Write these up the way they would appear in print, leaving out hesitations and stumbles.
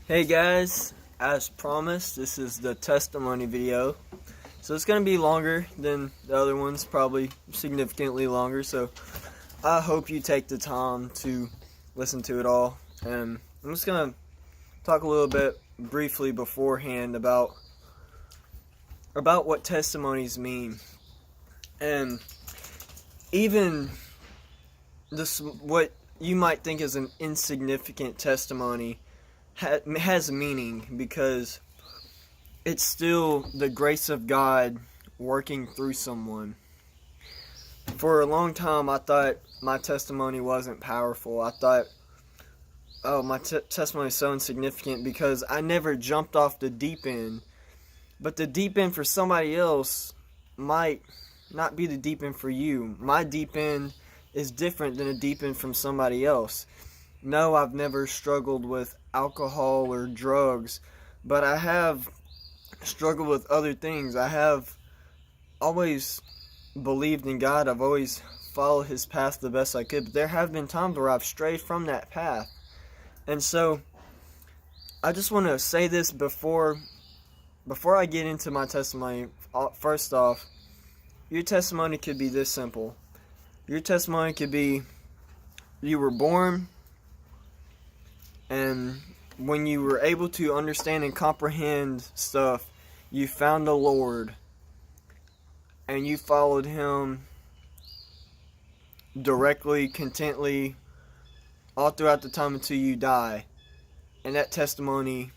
Hey guys, as promised, this is the testimony video. So it's going to be longer than the other ones, probably significantly longer. So I hope you take the time to listen to it all. And I'm just going to talk a little bit briefly beforehand about what testimonies mean. And even this, what you might think is an insignificant testimony has meaning, because it's still the grace of God working through someone. For a long time, I thought my testimony wasn't powerful. I thought, oh, my testimony is so insignificant because I never jumped off the deep end. But the deep end for somebody else might not be the deep end for you. My deep end is different than a deep end from somebody else. No, I've never struggled with alcohol or drugs, but I have struggled with other things. I have always believed in God. I've always followed His path the best I could, but there have been times where I've strayed from that path. And so I just want to say this before I get into my testimony. First off, your testimony could be this simple. Your testimony could be, you were born, and when you were able to understand and comprehend stuff, you found the Lord, and you followed Him directly, contently, all throughout the time until you die. And that testimony,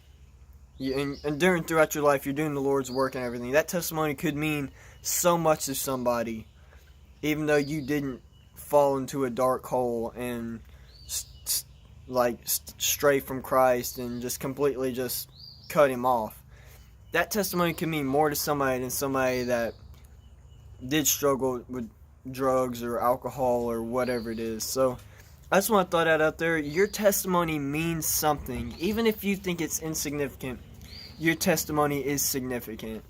throughout your life, you're doing the Lord's work and everything. That testimony could mean so much to somebody, even though you didn't fall into a dark hole and stray from Christ and just completely just cut Him off. That testimony can mean more to somebody than somebody that did struggle with drugs or alcohol or whatever it is. So I just want to throw that out there. Your testimony means something. Even if you think it's insignificant, your testimony is significant.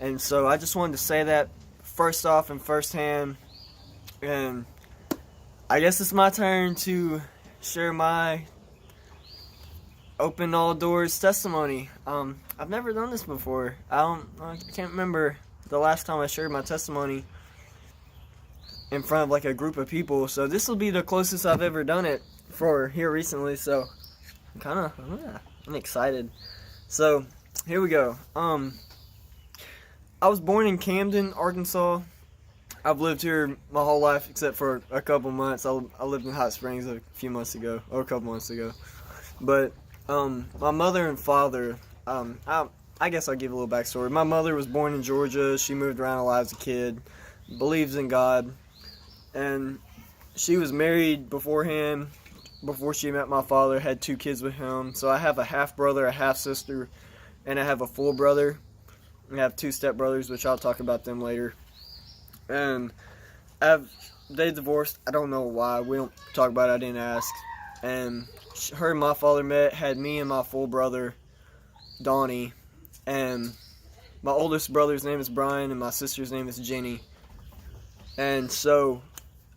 And so I just wanted to say that first off and firsthand. And I guess it's my turn to share my open all doors testimony. I've never done this before. I can't remember the last time I shared my testimony in front of like a group of people. So this will be the closest I've ever done it for here recently. So I'm excited. So here we go. I was born in Camden, Arkansas. I've lived here my whole life except for a couple months. I lived in Hot Springs a couple months ago. But my mother and father, I guess I'll give a little backstory. My mother was born in Georgia. She moved around a lot as a kid, believes in God, and she was married beforehand. Before she met my father, had 2 kids with him. So I have a half brother, a half sister, and I have a full brother. I have 2 stepbrothers, which I'll talk about them later. And they divorced. I don't know why. We don't talk about it. I didn't ask. And her and my father met, had me and my full brother, Donnie. And my oldest brother's name is Brian, and my sister's name is Jenny. And so,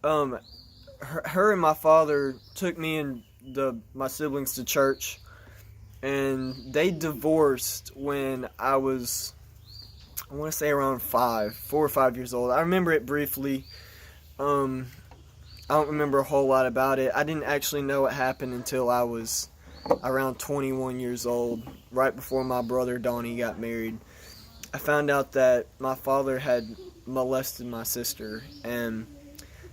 her and my father took me and my siblings to church. And they divorced when I was, I want to say around 4 or 5 years old. I remember it briefly. I don't remember a whole lot about it. I didn't actually know what happened until I was around 21 years old, right before my brother Donnie got married. I found out that my father had molested my sister, and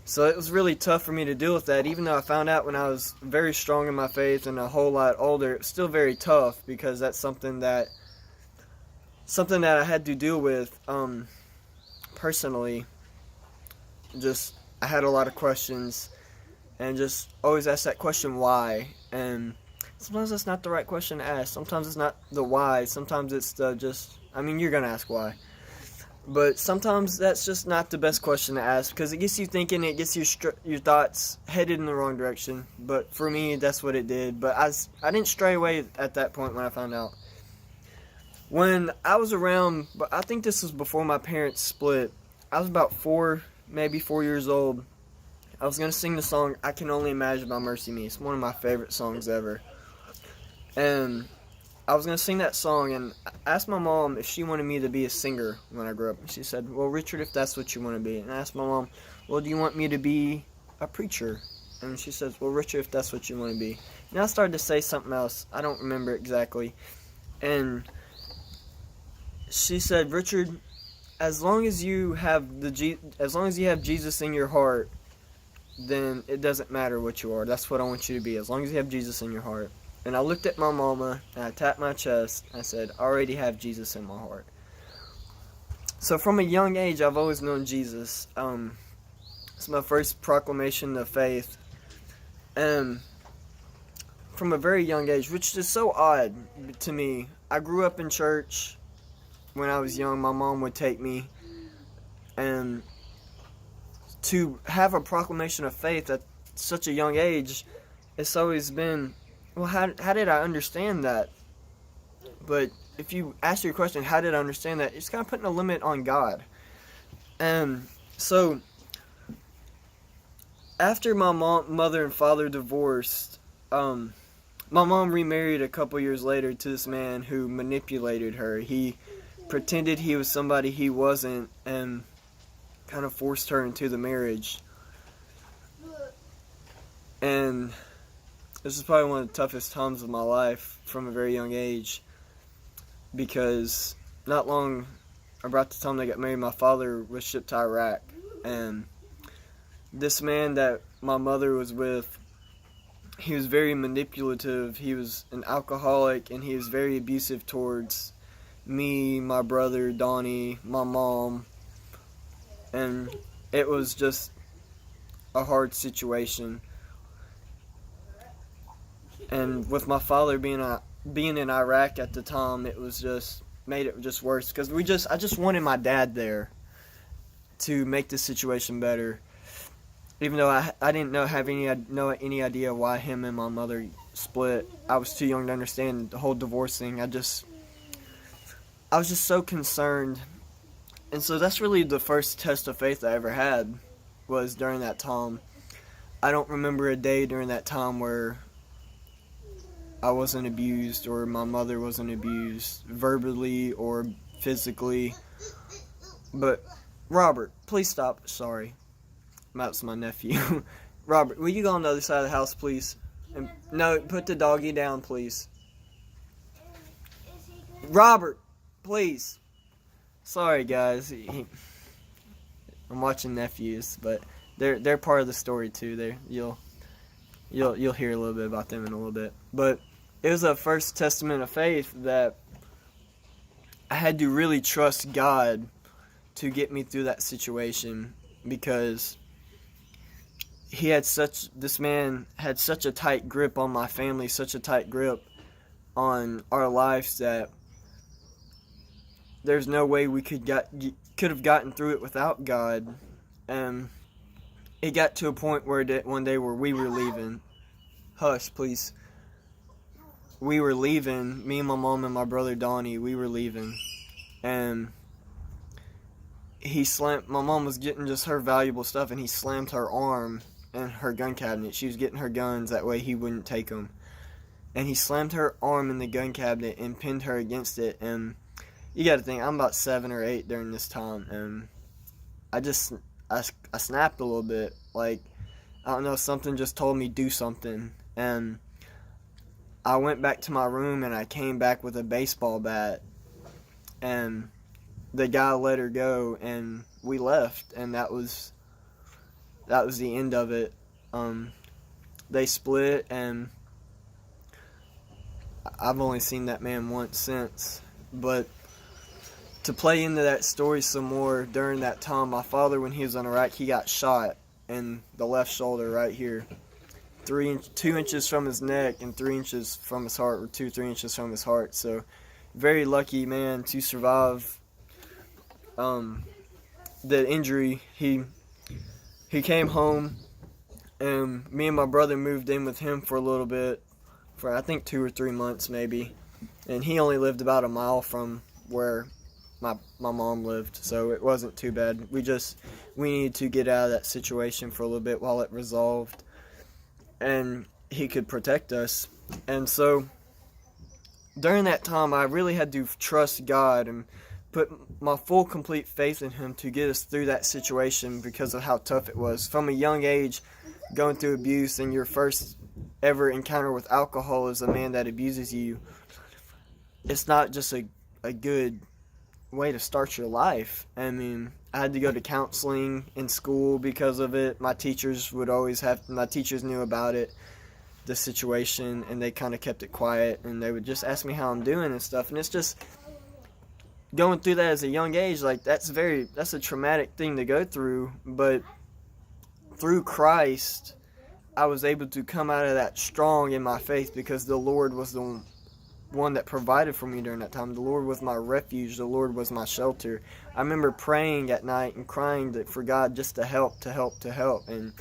so it was really tough for me to deal with that. Even though I found out when I was very strong in my faith and a whole lot older, it's still very tough, because that's something that I had to deal with personally. Just, I had a lot of questions, and just always ask that question, why? And sometimes that's not the right question to ask. Sometimes it's not the why. Sometimes it's the you're going to ask why. But sometimes that's just not the best question to ask, because it gets you thinking, it gets your thoughts headed in the wrong direction. But for me, that's what it did. But I didn't stray away at that point when I found out. When I was around, but I think this was before my parents split, I was about 4 years old. I was going to sing the song I Can Only Imagine by Mercy Me. It's one of my favorite songs ever. And I was going to sing that song, and I asked my mom if she wanted me to be a singer when I grew up. And she said, well, Richard, if that's what you want to be. And I asked my mom, well, do you want me to be a preacher? And she says, well, Richard, if that's what you want to be. And I started to say something else. I don't remember exactly. And she said, Richard, as long as you have Jesus in your heart, then it doesn't matter what you are. That's what I want you to be, as long as you have Jesus in your heart. And I looked at my mama, and I tapped my chest, and I said, I already have Jesus in my heart. So from a young age, I've always known Jesus. It's my first proclamation of faith. And from a very young age, which is so odd to me. I grew up in church when I was young. My mom would take me. And to have a proclamation of faith at such a young age, it's always been, well, how did I understand that? But if you ask your question, how did I understand that? It's kind of putting a limit on God. And so, after my mother and father divorced, my mom remarried a couple years later to this man who manipulated her. He pretended he was somebody he wasn't and kind of forced her into the marriage. And this is probably one of the toughest times of my life from a very young age, because not long about the time they got married, my father was shipped to Iraq, and this man that my mother was with, he was very manipulative. He was an alcoholic, and he was very abusive towards me, my brother, Donnie, my mom, and it was just a hard situation. And with my father being in Iraq at the time, it was just made it just worse, because I just wanted my dad there to make the situation better. Even though I didn't have any idea why him and my mother split. I was too young to understand the whole divorce thing. I was just so concerned. And so that's really the first test of faith I ever had, was during that time. I don't remember a day during that time where I wasn't abused, or my mother wasn't abused, verbally or physically. But, Robert, please stop. Sorry. That's my nephew. Robert, will you go on the other side of the house, please? And, no, put the doggy down, please. Robert, please. Sorry, guys. I'm watching nephews, but they're part of the story too. You'll hear a little bit about them in a little bit. But it was a first testament of faith that I had to really trust God to get me through that situation, because this man had such a tight grip on my family, such a tight grip on our lives, that there's no way we could have gotten through it without God. And it got to a point where one day where we were leaving. Hush, please. We were leaving, me and my mom and my brother Donnie, we were leaving. And my mom was getting just her valuable stuff, and he slammed her arm in her gun cabinet. She was getting her guns, that way he wouldn't take them. And he slammed her arm in the gun cabinet and pinned her against it. And you gotta think, I'm about 7 or 8 during this time, and I snapped a little bit. Like, I don't know, something just told me do something. And I went back to my room, and I came back with a baseball bat, and the guy let her go, and we left, and that was the end of it. They split, and I've only seen that man once since. But to play into that story some more, during that time, my father, when he was in Iraq, he got shot in the left shoulder right here. 2 inches from his neck and 3 inches from his heart, or 3 inches from his heart. So, very lucky man to survive the injury. He came home, and me and my brother moved in with him for a little bit, for I think 2 or 3 months maybe. And he only lived about a mile from where my mom lived, so it wasn't too bad. We needed to get out of that situation for a little bit while it resolved, and he could protect us. And so during that time, I really had to trust God and put my full, complete faith in Him to get us through that situation because of how tough it was. From a young age, going through abuse, and your first ever encounter with alcohol is a man that abuses you, it's not just a good way to start your life. I mean, I had to go to counseling in school because of it. My teachers knew about it, the situation, and they kind of kept it quiet, and they would just ask me how I'm doing and stuff. And it's just going through that as a young age, like that's a traumatic thing to go through. But through Christ, I was able to come out of that strong in my faith because the Lord was the one that provided for me during that time. The Lord was my refuge. The Lord was my shelter. I remember praying at night and crying for God just to help, and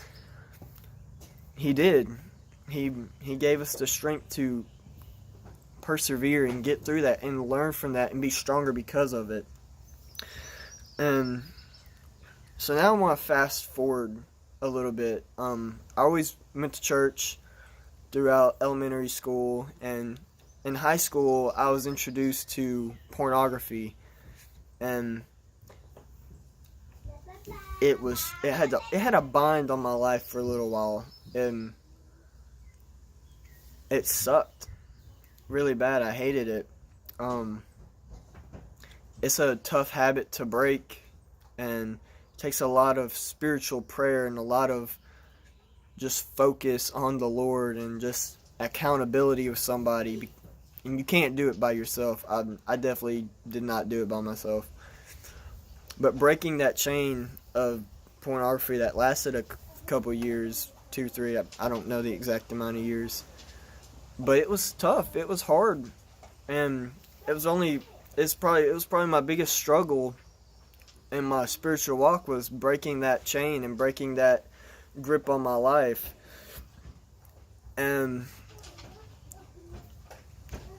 He did. He gave us the strength to persevere and get through that and learn from that and be stronger because of it. And so now I want to fast forward a little bit. I always went to church throughout elementary school, and in high school I was introduced to pornography, and it had a bind on my life for a little while, and it sucked really bad. I hated it. It's a tough habit to break, and it takes a lot of spiritual prayer and a lot of just focus on the Lord and just accountability with somebody. And you can't do it by yourself. I definitely did not do it by myself. But breaking that chain of pornography that lasted a couple years, 2, 3, I don't know the exact amount of years. But it was tough. It was hard. And it was probably my biggest struggle in my spiritual walk, was breaking that chain and breaking that grip on my life. And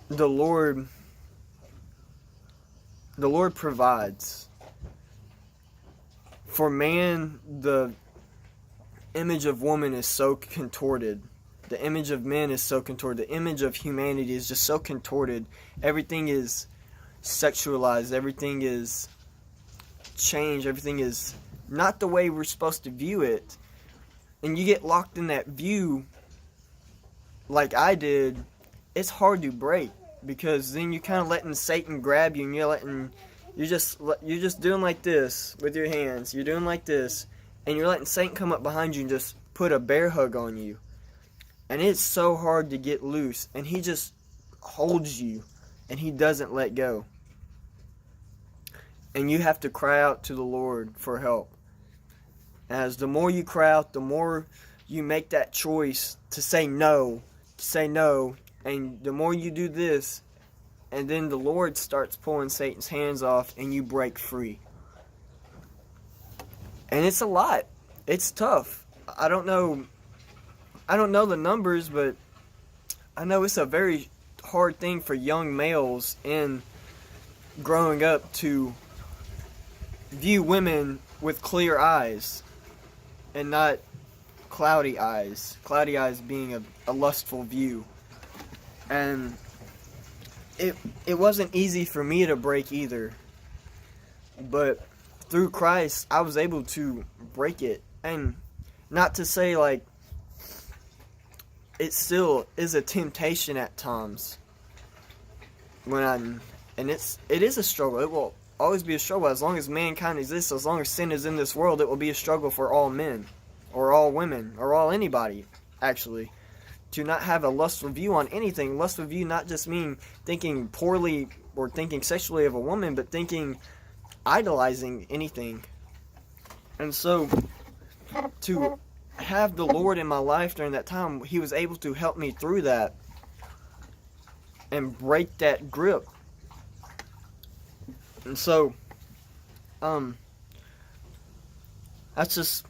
the Lord provides. For man, the image of woman is so contorted. The image of men is so contorted. The image of humanity is just so contorted. Everything is sexualized. Everything is changed. Everything is not the way we're supposed to view it. And you get locked in that view like I did. It's hard to break, because then you're kind of letting Satan grab you, and you're just doing like this with your hands. You're doing like this, and you're letting Satan come up behind you and just put a bear hug on you. And it's so hard to get loose, and he just holds you, and he doesn't let go. And you have to cry out to the Lord for help. As the more you cry out, the more you make that choice to say no, and the more you do this, and then the Lord starts pulling Satan's hands off, and you break free. And it's a lot. It's tough. I don't know the numbers, but I know it's a very hard thing for young males in growing up to view women with clear eyes and not cloudy eyes. Cloudy eyes being a lustful view. And it wasn't easy for me to break either. But through Christ, I was able to break it. And not to say like it still is a temptation at times. It is a struggle. It will always be a struggle. As long as mankind exists, as long as sin is in this world, it will be a struggle for all men, or all women, or all anybody, actually, to not have a lustful view on anything. Lustful view not just mean thinking poorly or thinking sexually of a woman, but idolizing anything. And so, to have the Lord in my life during that time, He was able to help me through that and break that grip. And so, that's just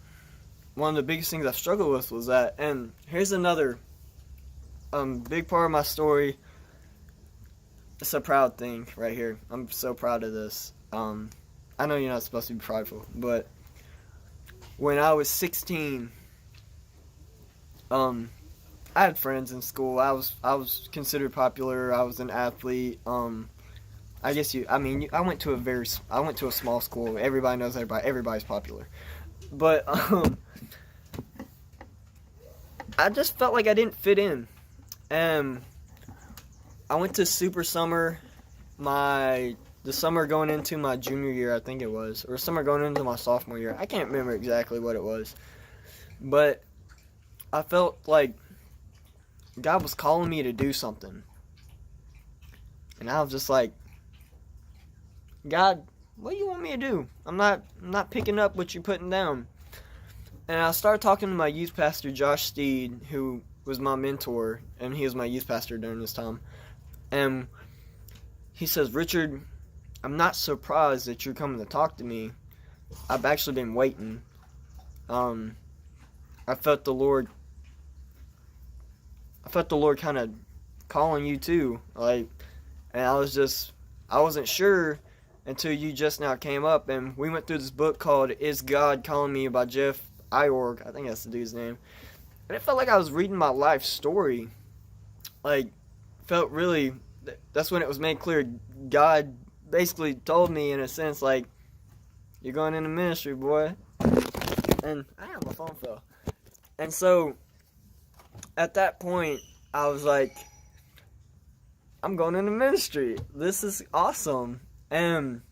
one of the biggest things I've struggled with, was that. And here's another big part of my story. It's a proud thing right here. I'm so proud of this. I know you're not supposed to be prideful, but when I was 16, I I had friends in school. I was considered popular. I was an athlete. I guess I went to a small school. Everybody knows everybody. Everybody's popular. But I just felt like I didn't fit in. I went to Super Summer the summer going into my junior year, I think it was, or summer going into my sophomore year. I can't remember exactly what it was. But I felt like God was calling me to do something. And I was just like, God, what do you want me to do? I'm not picking up what you're putting down. And I started talking to my youth pastor, Josh Steed, who was my mentor, and he was my youth pastor during this time. And he says, Richard, I'm not surprised that you're coming to talk to me. I've actually been waiting. I felt the Lord kind of calling you too. And I wasn't sure until you just now came up, and we went through this book called Is God Calling Me by Jeff Iorg. I think that's the dude's name. And it felt like I was reading my life story. That's when it was made clear. God basically told me, in a sense, you're going into ministry, boy. And my phone fell. And so, at that point, I was like, I'm going into ministry. This is awesome. And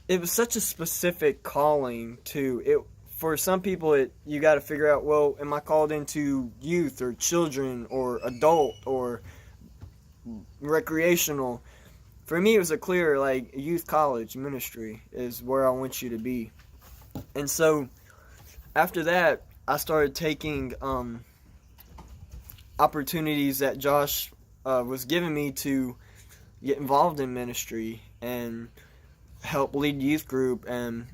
it was such a specific calling, too. For some people, you got to figure out, well, am I called into youth or children or adult or recreational? For me, it was a clear, youth college ministry is where I want you to be. And so, after that, I started taking opportunities that Josh was giving me to get involved in ministry and help lead youth group and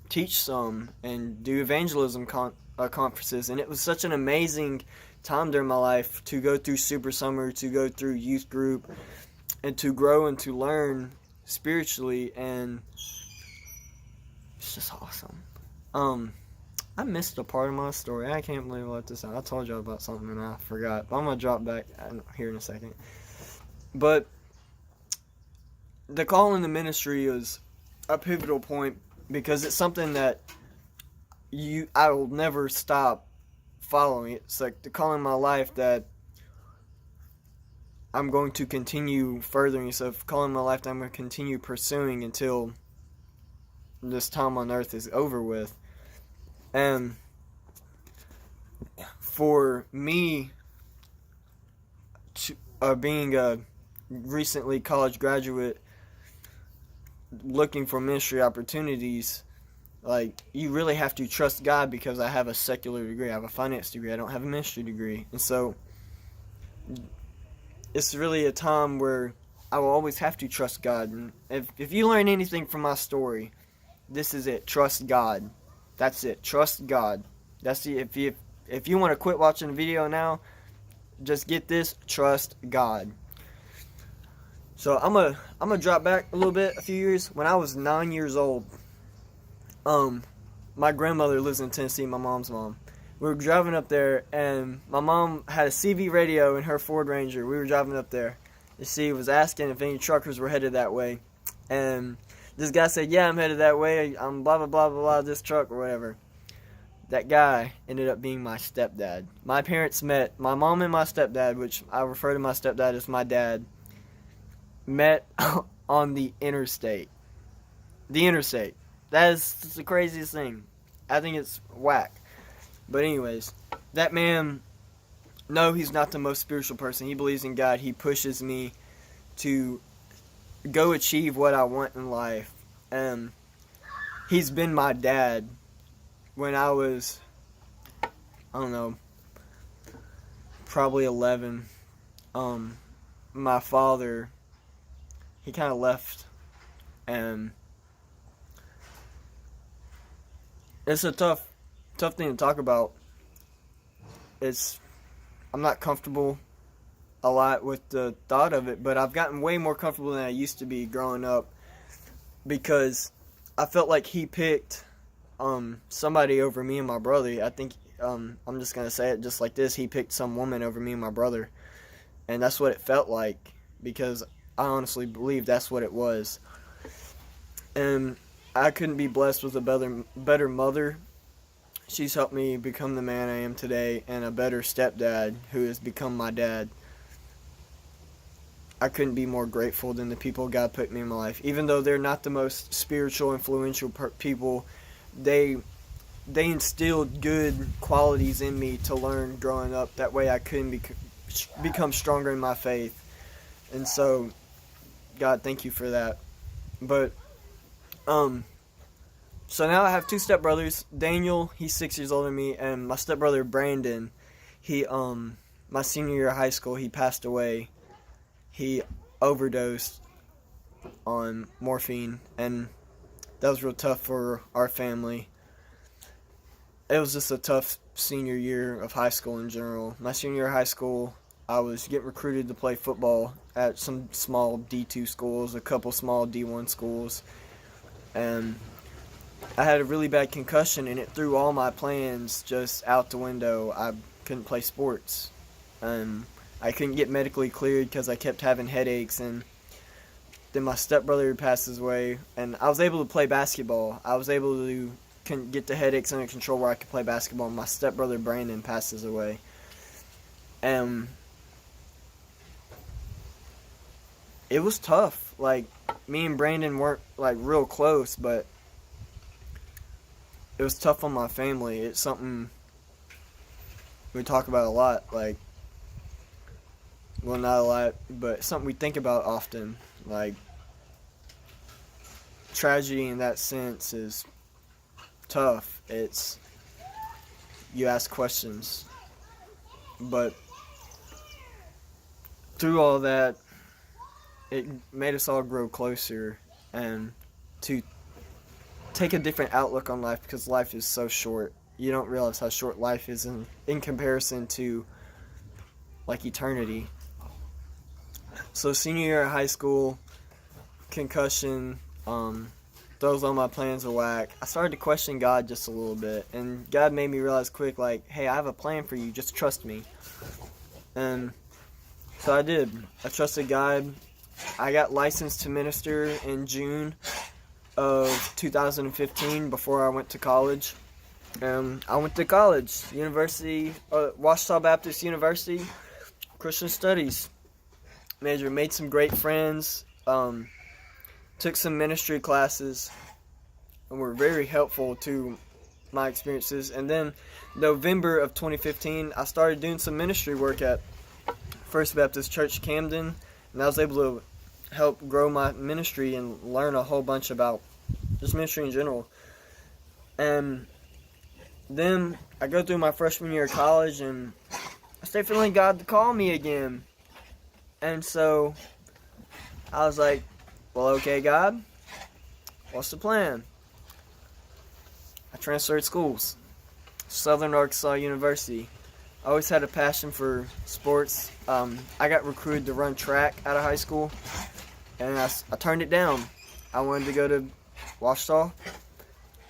teach some and do evangelism conferences. And it was such an amazing time during my life to go through Super Summer, to go through youth group, and to grow and to learn spiritually. And it's just awesome. I missed a part of my story. I can't believe I let this out. I told y'all about something and I forgot. But I'm going to drop back here in a second. But the call in the ministry is a pivotal point because it's something that I will never stop following. It's like the call in my life that I'm going to continue furthering. So calling my life that I'm going to continue pursuing until this time on earth is over with. And for me, being a recently college graduate looking for ministry opportunities, you really have to trust God because I have a secular degree. I have a finance degree. I don't have a ministry degree. And so it's really a time where I will always have to trust God. And if you learn anything from my story, this is it. Trust God. That's it. Trust God. That's it. If you want to quit watching the video now, just get this. Trust God. So I'm gonna drop back a little bit, a few years. When I was 9 years old, my grandmother lives in Tennessee, my mom's mom. We were driving up there, and my mom had a CV radio in her Ford Ranger. We were driving up there. And she was asking if any truckers were headed that way. And this guy said, yeah, I'm headed that way. I'm blah, blah, blah, blah, blah, this truck or whatever. That guy ended up being my stepdad. My parents met, my mom and my stepdad, which I refer to my stepdad as my dad, met on the interstate. The interstate. That is the craziest thing. I think it's whack. But anyways, that man, no, he's not the most spiritual person. He believes in God. He pushes me to go achieve what I want in life. And he's been my dad when I was, I don't know, probably 11. My father, he kind of left, and it's a tough thing to talk about. I'm not comfortable a lot with the thought of it, but I've gotten way more comfortable than I used to be growing up because I felt like he picked somebody over me and my brother. I think I'm just going to say it just like this. He picked some woman over me and my brother. And that's what it felt like, because I honestly believe that's what it was. And I couldn't be blessed with a better mother. She's helped me become the man I am today, and a better stepdad who has become my dad. I couldn't be more grateful than the people God put me in my life. Even though they're not the most spiritual, influential people, they instilled good qualities in me to learn growing up. That way I couldn't become stronger in my faith. And so, God, thank you for that. But, so now I have two stepbrothers. Daniel, he's 6 years older than me, and my stepbrother Brandon, he, my senior year of high school, he passed away. He overdosed on morphine, and that was real tough for our family. It was just a tough senior year of high school in general. My senior year of high school, I was getting recruited to play football at some small D2 schools, a couple small D1 schools, and I had a really bad concussion, and it threw all my plans just out the window. I couldn't play sports. I couldn't get medically cleared because I kept having headaches, and then my stepbrother passes away, and I was able to play basketball. I was able to get the headaches under control where I could play basketball. My stepbrother Brandon passes away. And it was tough. Like, me and Brandon weren't, like, real close, but it was tough on my family. It's something we talk about a lot. Like, well, not a lot, but something we think about often. Like, tragedy in that sense is tough. It's, you ask questions. But through all that, it made us all grow closer and to take a different outlook on life, because life is so short. You don't realize how short life is in comparison to, like, eternity. So senior year of high school, concussion, throws all my plans are whack. I started to question God just a little bit, and God made me realize quick, like, hey, I have a plan for you, just trust me. And so I did. I trusted God. I got licensed to minister in June of 2015 before I went to college. I went to college, University, Washita Baptist University, Christian Studies major. Made some great friends, took some ministry classes, and were very helpful to my experiences. And then November of 2015, I started doing some ministry work at First Baptist Church Camden, and I was able to help grow my ministry and learn a whole bunch about just ministry in general. And then I go through my freshman year of college, and I start feeling God to call me again. And so I was like, well, okay, God, what's the plan? I transferred schools. Southern Arkansas University. I always had a passion for sports. I got recruited to run track out of high school, and I turned it down. I wanted to go to Washita.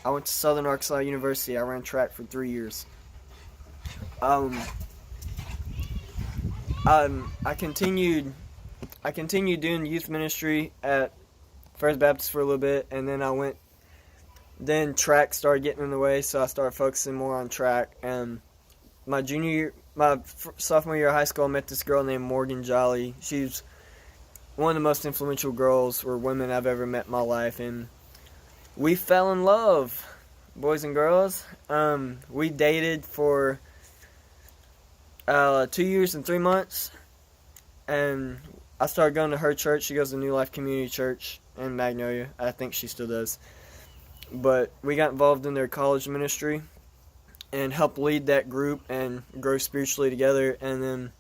I went to Southern Arkansas University. I ran track for 3 years. I continued doing youth ministry at First Baptist for a little bit, and then track started getting in the way, so I started focusing more on track. And my sophomore year of high school, I met this girl named Morgan Jolly. She's one of the most influential girls or women I've ever met in my life, and we fell in love, boys and girls. We dated for 2 years and 3 months, and I started going to her church. She goes to New Life Community Church in Magnolia. I think she still does. But we got involved in their college ministry and helped lead that group and grow spiritually together. And then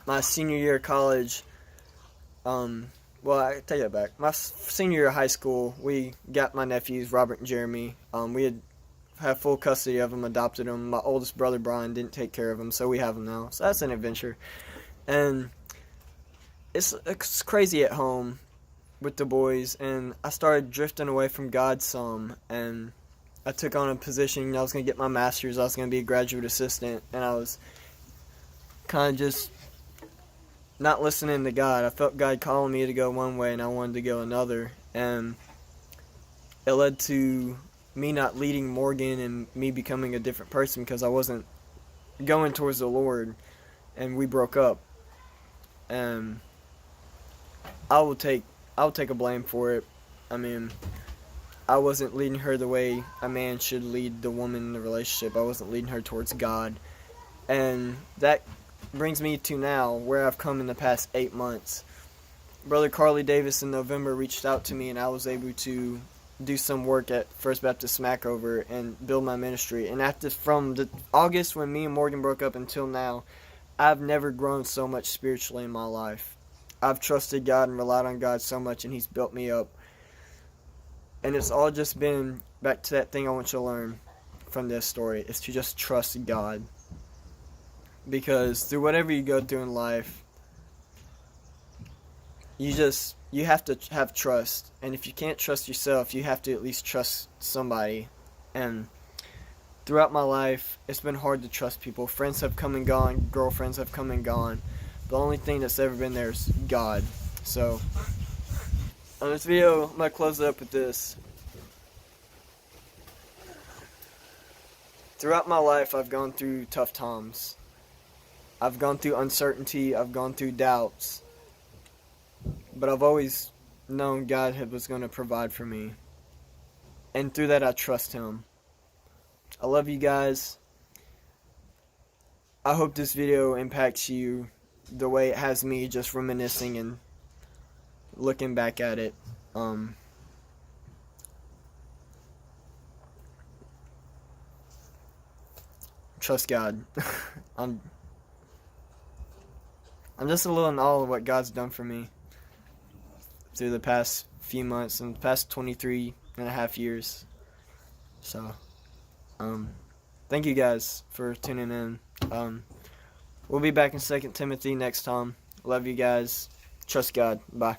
my senior year of college, I take that back. My senior year of high school, we got my nephews, Robert and Jeremy. We had full custody of them, adopted them. My oldest brother, Brian, didn't take care of them, so we have them now. So that's an adventure. And it's crazy at home with the boys, and I started drifting away from God some, and I took on a position. I was going to get my master's. I was going to be a graduate assistant, and I was kind of just not listening to God. I felt God calling me to go one way, and I wanted to go another, and it led to me not leading Morgan and me becoming a different person because I wasn't going towards the Lord, and we broke up. And I'll take a blame for it. I mean, I wasn't leading her the way a man should lead the woman in the relationship. I wasn't leading her towards God. And that brings me to now, where I've come in the past 8 months. Brother Carly Davis in November reached out to me, and I was able to do some work at First Baptist Smackover and build my ministry. And from the August when me and Morgan broke up until now, I've never grown so much spiritually in my life. I've trusted God and relied on God so much, and He's built me up. And it's all just been back to that thing I want you to learn from this story, is to just trust God. Because through whatever you go through in life, you have to have trust. And if you can't trust yourself, you have to at least trust somebody. And throughout my life, it's been hard to trust people. Friends have come and gone, girlfriends have come and gone. The only thing that's ever been there is God. So, on this video, I'm going to close it up with this. Throughout my life, I've gone through tough times. I've gone through uncertainty. I've gone through doubts. But I've always known God was going to provide for me. And through that, I trust Him. I love you guys. I hope this video impacts you the way it has me, just reminiscing and looking back at it. Trust God. I'm just a little in awe of what God's done for me through the past few months and the past 23 and a half years. So, thank you guys for tuning in. We'll be back in 2 Timothy next time. Love you guys. Trust God. Bye.